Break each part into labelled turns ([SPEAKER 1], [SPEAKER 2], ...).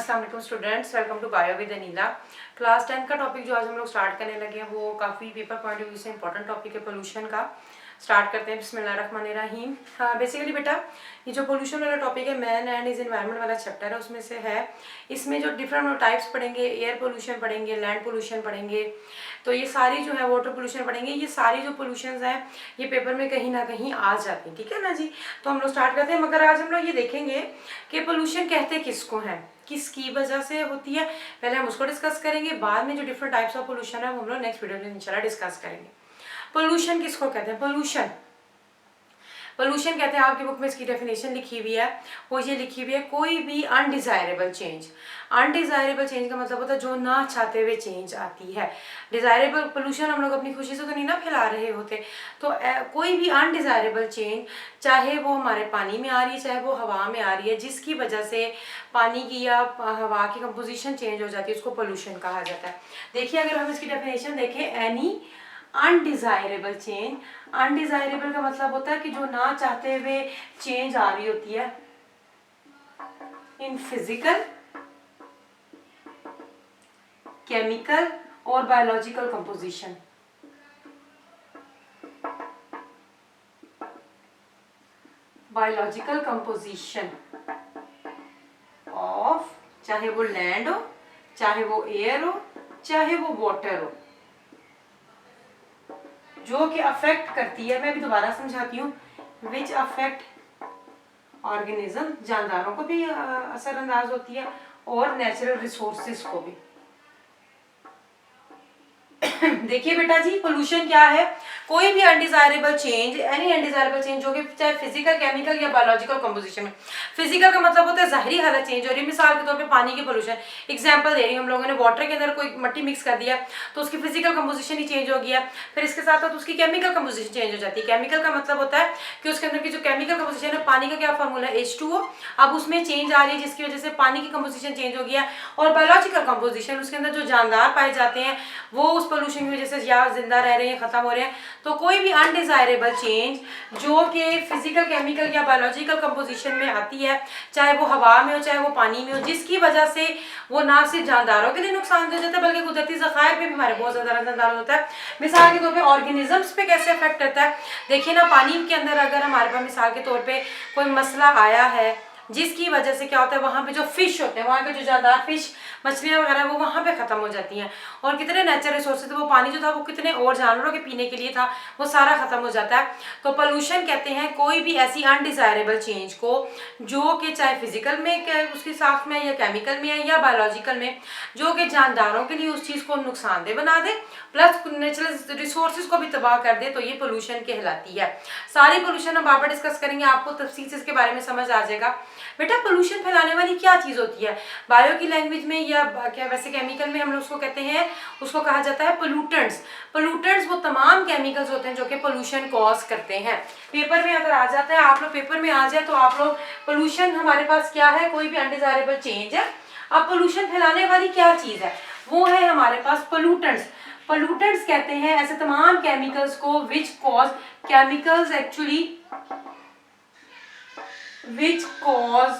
[SPEAKER 1] अस्सलाम वालेकुम students, welcome to bio with Anila. Class 10 का टॉपिक जो आज हम लोग स्टार्ट करने लगे हैं वो काफ़ी पेपर पॉइंट ऑफ व्यू से इंपॉर्टेंट टॉपिक है पोल्यूशन का। स्टार्ट करते हैं बिस्मिल्लाहिर्रहमानिर्रहीम। हाँ, बेसिकली बेटा ये जो पोल्यूशन वाला टॉपिक है मैन एंड इज एनवायरनमेंट वाला चैप्टर है उसमें से है। इसमें जो डिफरेंट टाइप्स पढ़ेंगे, एयर पोल्यूशन पढ़ेंगे, लैंड पोल्यूशन पढ़ेंगे, तो ये सारी जो है वाटर पोल्यूशन पढ़ेंगे। ये सारी जो पोल्यूशन हैं ये पेपर में कहीं ना कहीं आ जाती हैं, ठीक है ना जी। तो हम लोग स्टार्ट करते हैं, मगर आज हम लोग ये देखेंगे कि पोल्यूशन कहते किसको हैं, किसकी वजह से होती है, पहले हम उसको डिस्कस करेंगे। बाद में जो डिफरेंट टाइप्स ऑफ पोल्यूशन है वो हम लोग नेक्स्ट वीडियो में इंशाल्लाह डिस्कस करेंगे। पोल्यूशन किसको कहते हैं? पोल्यूशन पोल्यूशन कहते हैं, आपकी बुक में इसकी डेफिनेशन लिखी हुई है, वो ये लिखी हुई है कोई भी अनडिजायरेबल चेंज। अनडिजायरेबल चेंज का मतलब होता है जो ना चाहते हुए चेंज आती है। डिजायरेबल पोल्यूशन हम लोग अपनी खुशी से तो नहीं ना फैला रहे होते, तो कोई भी अनडिजायरेबल चेंज, चाहे वो हमारे पानी में आ रही है चाहे वो हवा में आ रही है, जिसकी वजह से पानी की या हवा की कंपोजिशन चेंज हो जाती है, उसको पोल्यूशन कहा जाता है। देखिए अगर हम इसकी डेफिनेशन देखें, एनी अनडिजायरेबल चेंज, अनडिजायरेबल का मतलब होता है कि जो ना चाहते हुए चेंज आ रही होती है इन फिजिकल, केमिकल और biological composition. Biological composition of, चाहे वो लैंड हो, चाहे वो एयर हो, चाहे वो वाटर हो, जो कि अफेक्ट करती है, मैं भी दोबारा समझाती हूँ, विच अफेक्ट ऑर्गेनिज्म, जानदारों को भी असरअंदाज होती है और नेचुरल रिसोर्सेज को भी। देखिए बेटा जी, पोल्यूशन क्या है? कोई भी undesirable change, any undesirable change जो कि चाहे फिजिकल, केमिकल या बायोलॉजिकल कंपोजिशन में। फिजिकल का मतलब होता है जाहिरी हालत चेंज हो रही है, मिसाल के तौर पे पानी की पोल्यूशन, एग्जांपल दे रही हूँ, हम लोगों ने वाटर के अंदर कोई मट्टी मिक्स कर दिया तो उसकी फिजिकल कंपोजिशन ही चेंज हो गया, फिर इसके साथ साथ उसकी केमिकल कंपोजिशन चेंज हो जाती है। केमिकल का मतलब होता है कि उसके अंदर की जो केमिकल कंपोजिशन है, पानी का क्या फॉर्मूला है H2O, अब उसमें चेंज आ रही है जिसकी वजह से पानी की कंपोजिशन चेंज हो गया। और बायोलॉजिकल कंपोजिशन, उसके अंदर जो जानदार पाए जाते हैं वो उस पोल्यूशन की वजह से या जिंदा रह रहे हैं, खत्म हो रहे हैं। तो कोई भी अनडिजायरेबल चेंज जो कि फिजिकल, केमिकल या बायोलॉजिकल कंपोजिशन में आती है, चाहे वो हवा में हो चाहे वो पानी में हो, जिसकी वजह से वो ना सिर्फ जानदारों के लिए नुकसान हो जाता है बल्कि कुदरती ज़खायर पे भी हमारे बहुत ज़्यादा असरअंदाज होता है। मिसाल के तौर पे ऑर्गेनिजम्स पे कैसे अफेक्ट करता है, देखिए ना, पानी के अंदर अगर हमारे पास मिसाल के तौर पे कोई मसला आया है जिसकी वजह से क्या होता है, वहाँ पे जो फिश होते हैं, वहाँ के जो जानदार फिश, मछलियाँ वगैरह वो वहाँ पे ख़त्म हो जाती हैं, और कितने नेचुरल रिसोर्सेज, वो पानी जो था वो कितने और जानवरों के पीने के लिए था वो सारा ख़त्म हो जाता है। तो पोल्यूशन कहते हैं कोई भी ऐसी अनडिजायरेबल चेंज को जो कि चाहे फिजिकल में उसकी साथ में या केमिकल में है या बायोलॉजिकल में, जो कि जानदारों के लिए उस चीज़ को नुकसानदेह बना दे प्लस नेचुरल रिसोर्सेज को भी तबाह कर दे, तो ये पोल्यूशन कहलाती है। सारी पोल्यूशन हम बार बार डिस्कस करेंगे, आपको तफसील से इसके बारे में समझ आ जाएगा। बेटा पोल्यूशन फैलाने वाली क्या चीज़ होती है? बायो की लैंग्वेज में या क्या वैसे केमिकल में हम लोग उसको कहते हैं, उसको कहा जाता है पोल्यूटेंट्स। पोल्यूटेंट्स वो तमाम केमिकल्स होते हैं जो कि पोल्यूशन कॉज करते हैं। पेपर में अगर आ जाता है, आप लोग पेपर में आ जाए तो आप लोग पोल्यूशन हमारे पास क्या है, कोई भी अनडिजायरेबल चेंज है। अब पोल्यूशन फैलाने वाली क्या चीज़ है, वो है हमारे पास पोल्यूटेंट्स। पोल्यूटेंट्स कहते हैं ऐसे तमाम केमिकल्स को which cause, chemicals actually which cause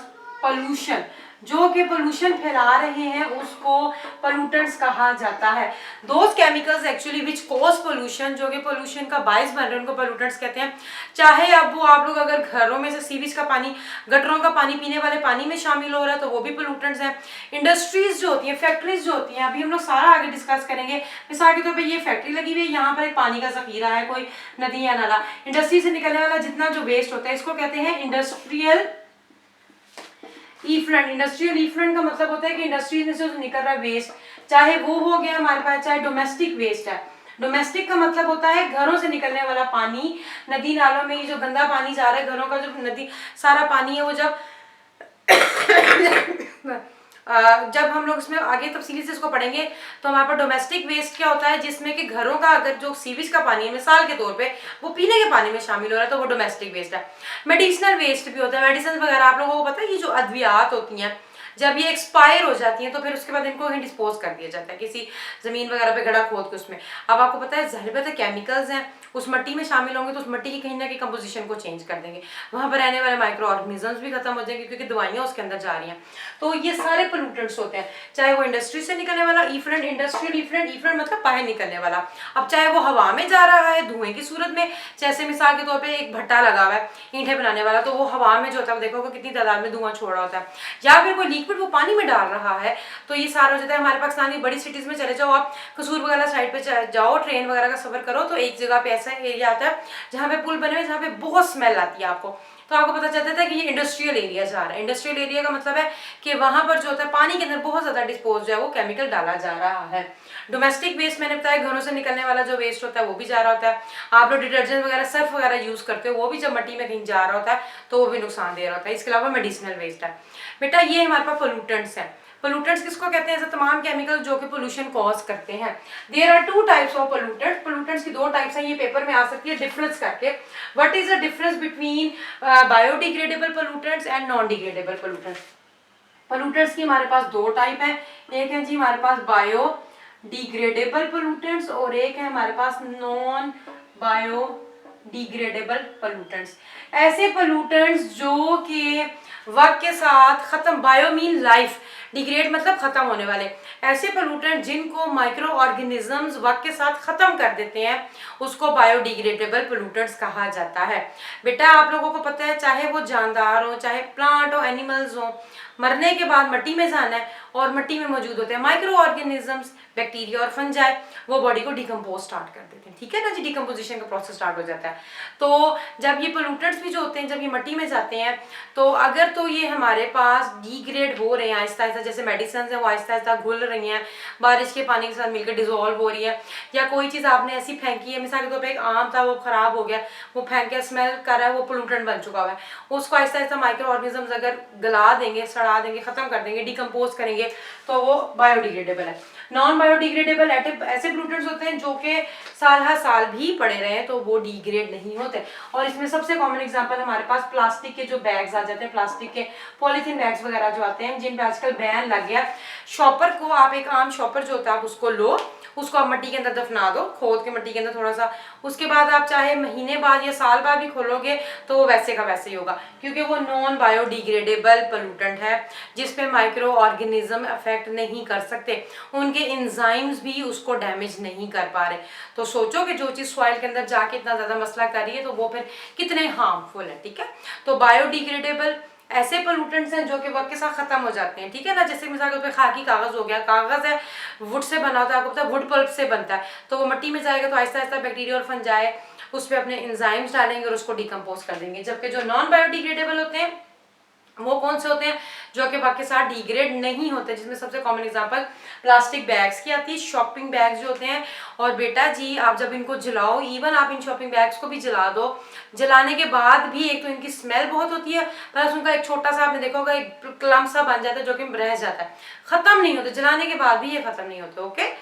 [SPEAKER 1] pollution, जो कि पोल्यूशन फैला रहे हैं उसको पोल्यूटेंट्स कहा जाता है। Those chemicals actually which cause pollution, जो कि पोल्यूशन का बायस बन रहे हैं, उनको पोल्यूटेंट्स कहते हैं। चाहे अब वो आप लोग अगर घरों में से सीवेज का पानी, गटरों का पानी पीने वाले पानी में शामिल हो रहा है तो वो भी पोल्यूटेंट्स हैं। इंडस्ट्रीज जो होती हैं, फैक्ट्रीज जो होती हैं, अभी हम लोग सारा आगे डिस्कस करेंगे। मिसाल के तौर पर ये फैक्ट्री लगी हुई है, यहाँ पर एक पानी का जखीरा है, कोई नदी या नाला, इंडस्ट्री से निकलने वाला जितना जो वेस्ट होता है इसको कहते हैं इंडस्ट्रियल इफ्लुएंट। इंडस्ट्रियल इफ्लुएंट का मतलब होता है कि इंडस्ट्री में से जो निकल रहा है वेस्ट, चाहे वो हो गया हमारे पास, चाहे डोमेस्टिक वेस्ट है। डोमेस्टिक का मतलब होता है घरों से निकलने वाला पानी, नदी नालों में ये जो गंदा पानी जा रहा है, घरों का जो नदी सारा पानी है वो जब हम लोग इसमें आगे तफसीली से इसको पढ़ेंगे तो हमारे पास डोमेस्टिक वेस्ट क्या होता है, जिसमें कि घरों का अगर जो सीवेज का पानी है मिसाल के तौर पे वो पीने के पानी में शामिल हो रहा है तो वो डोमेस्टिक वेस्ट है। मेडिसिनल वेस्ट भी होता है, मेडिसिन वगैरह आप लोगों को पता है, ये जो अद्वियात होती हैं जब ये एक्सपायर हो जाती हैं तो फिर उसके बाद इनको डिस्पोज कर दिया जाता है किसी जमीन वगैरह पे गड्ढा खोद के उसमें। अब आपको पता है जाहिर बात है केमिकल्स हैं उस मिट्टी में शामिल होंगे तो उस मिट्टी की कहीं ना कहीं कंपोजिशन को चेंज कर देंगे, वहाँ पर रहने वाले माइक्रो ऑर्गेनिजम्स भी खत्म हो जाएंगे क्योंकि दवाइयाँ उसके अंदर जा रही हैं। तो ये सारे पोल्यूटेंट्स होते हैं, चाहे वो इंडस्ट्री से निकलने वाला इफ्लुएंट, इंडस्ट्रियल इफ्लुएंट, इफ्लुएंट मतलब बाहर निकलने वाला, अब चाहे वो हवा में जा रहा है धुएं की सूरत में, जैसे मिसाल के तौर पे एक भट्टा लगा हुआ है ईंटें बनाने वाला, तो वो हवा में जो होता है देखोगे कितनी तादाद में धुआं छोड़ रहा होता है, या फिर कोई लिक्विड वो पानी में डाल रहा है, तो ये सारा हो जाता है। हमारे पाकिस्तान की बड़ी सिटीज में चले जाओ आप, कसूर वगैरह साइड पे जाओ, ट्रेन वगैरह का सफर करो, तो एक जगह पे ऐसा एरिया आता है जहाँ पे पुल बने हुए जहाँ पे बहुत स्मेल आती है आपको, तो आपको पता चलता था कि ये इंडस्ट्रियल एरिया जा रहा है। इंडस्ट्रियल एरिया का मतलब है कि वहां पर जो होता है पानी के अंदर बहुत ज्यादा डिस्पोज जो है वो केमिकल डाला जा रहा है। डोमेस्टिक वेस्ट मैंने बताया, घरों से निकलने वाला जो वेस्ट होता है वो भी जा रहा होता है। आप लोग डिटर्जेंट वगैरह सर्फ वगैरह यूज करते हो, वो भी जब मिट्टी में कहीं जा रहा होता है तो वो भी नुकसान दे रहा होता है। इसके अलावा मेडिसिनल वेस्ट है। बेटा ये हमारे पास पोल्यूटेंट्स हैं। पोल्यूटेंट्स किसको कहते हैं? ऐसे तमाम केमिकल जो कि पोल्यूशन कॉज करते हैं। There are two types of pollutants. Pollutants की दो टाइप्स हैं, ये पेपर में आ सकती है डिफरेंस करके। What is the difference between biodegradable pollutants and non degradable pollutants? Pollutants की हमारे पास दो टाइप है, एक है जी हमारे पास बायो डिग्रेडेबल पोल्यूटेंट्स और एक है हमारे पास नॉन बायो डिग्रेडेबल पोल्यूटेंट्स। ऐसे पोल्यूटेंट्स जो कि वक्त के साथ खत्म, बायो मीन लाइफ, डिग्रेड मतलब खत्म होने वाले, ऐसे पोल्यूटेंट जिनको माइक्रो ऑर्गेनिजम्स वक्त के साथ खत्म कर देते हैं उसको बायोडिग्रेडेबल पोल्यूटेंट्स कहा जाता है। बेटा आप लोगों को पता है चाहे वो जानदार हो, चाहे प्लांट हो, एनिमल्स हो, मरने के बाद मिट्टी में जाना है और मिट्टी में मौजूद होते हैं माइक्रो ऑर्गेनिजम्स, बैक्टीरिया और फंजाई, वो बॉडी को डिकम्पोज स्टार्ट कर देते हैं। ठीक है ना जी, डिकम्पोजिशन का प्रोसेस स्टार्ट हो जाता है। तो जब ये पोल्यूटेंट्स भी जो होते हैं जब ये मिट्टी में जाते हैं तो अगर तो ये हमारे पास डिग्रेड हो रहे हैं आहिस्ता आहिस्ता, जैसे मेडिसिन है वो आहिस्ता आहिस्ता घुल रही हैं, बारिश के पानी के साथ मिलकर डिजोल्व हो रही है, या कोई चीज़ आपने ऐसी फेंकी है, मिसाल के तौर पर एक आम था वो खराब हो गया, वो फेंक के स्मेल कर रहा है, वो पोल्यूटेंट बन चुका हुआ है, उसको आहिस्ता आहिस्ता माइक्रो ऑर्गेनिजम्स अगर गला देंगे, सड़ा देंगे, खत्म कर देंगे, डिकम्पोज करेंगे तो वो बायोडिग्रेडेबल है। नॉन बायोडिग्रेडेबल ऐसे पोल्यूटेंट्स होते हैं जो कि साल हर साल भी पड़े रहे तो वो डिग्रेड नहीं होते। और इसमें सबसे कॉमन एग्जांपल हमारे पास प्लास्टिक के जो बैग्स आ जाते हैं, प्लास्टिक के पॉलीथीन बैग्स वगैरह जो आते हैं जिन पे आजकल बैन लग गया। शॉपर को आप, एक आम शॉपर जो होता है आप उसको लो, उसको आप मिट्टी के अंदर दफना दो, खोद के मिट्टी के अंदर थोड़ा सा, उसके बाद आप चाहे महीने बाद या साल बाद भी खोलोगे तो वो वैसे का वैसे ही होगा, क्योंकि वो नॉन बायोडिग्रेडेबल पोल्यूटेंट है जिसपे माइक्रो ऑर्गेनिज्म अफेक्ट नहीं कर सकते, उनके एंजाइम्स भी उसको डैमेज नहीं कर पा रहे। तो सोचो कि जो चीज़ सॉइल के अंदर जाके इतना ज़्यादा मसला कर रही है तो वो फिर कितने हार्मफुल है। ठीक है, तो बायोडिग्रेडेबल ऐसे पोल्यूटेंट्स हैं जो कि वक्त के साथ खत्म हो जाते हैं। ठीक है ना, जैसे मिसाल के तौर पे खाकी कागज हो गया, कागज है वुड से बना होता है, आपको पता है वुड पल्प से बनता है, तो वो मिट्टी में जाएगा तो आहिस्ता आहिस्ता बैक्टीरिया और फंजाई उस पर अपने एंजाइम्स डालेंगे और उसको डिकम्पोज कर देंगे। जबकि जो नॉन बायोडिग्रेडेबल होते हैं वो कौन से होते हैं? जो कि वक्त के साथ डिग्रेड नहीं होते, जिसमें सबसे कॉमन एग्जांपल प्लास्टिक बैग्स की आती है, शॉपिंग बैग्स जो होते हैं। और बेटा जी आप जब इनको जलाओ, इवन आप इन शॉपिंग बैग्स को भी जला दो, जलाने के बाद भी एक तो इनकी स्मेल बहुत होती है, प्लस उनका एक छोटा सा आपने देखा होगा एक क्लम्प सा बन जाता है जो कि रह जाता है, खत्म नहीं होते, जलाने के बाद भी ये खत्म नहीं होते। ओके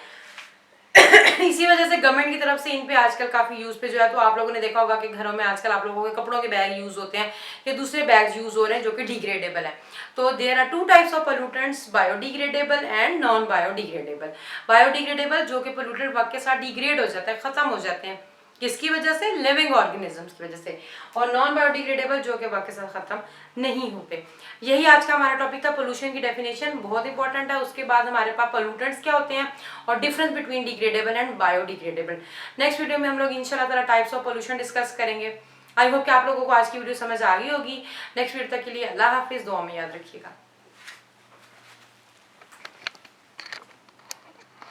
[SPEAKER 1] इसी वजह से गवर्नमेंट की तरफ से इन पे आजकल काफी यूज पे जो है, तो आप लोगों ने देखा होगा कि घरों में आजकल आप लोगों के कपड़ों के बैग यूज होते हैं या दूसरे बैग यूज हो रहे हैं जो कि डिग्रेडेबल है। तो there are two types of pollutants, biodegradable and non biodegradable. Biodegradable जो कि पोल्यूटेंट वक्त के साथ डिग्रेड हो जाता है, खत्म हो जाते हैं, किसकी वजह से? लिविंग ऑर्गेनिजम्स की वजह से। और नॉन बायोडिग्रेडेबल जो कि वक्त के साथ खत्म नहीं होते। यही आज का हमारा टॉपिक था, पोल्यूशन की डेफिनेशन बहुत इंपॉर्टेंट है। उसके बाद हमारे पास पोल्यूटेंट्स क्या होते हैं और difference between degradable and biodegradable. Next video में हम लोग इंशाल्लाह ताला टाइप्स ऑफ पोल्यूशन डिस्कस करेंगे। आई होप कि आप लोगों को आज की वीडियो समझ आ गई होगी। नेक्स्ट वीडियो तक के लिए अल्लाह हाफिज, दुआ में याद रखिएगा।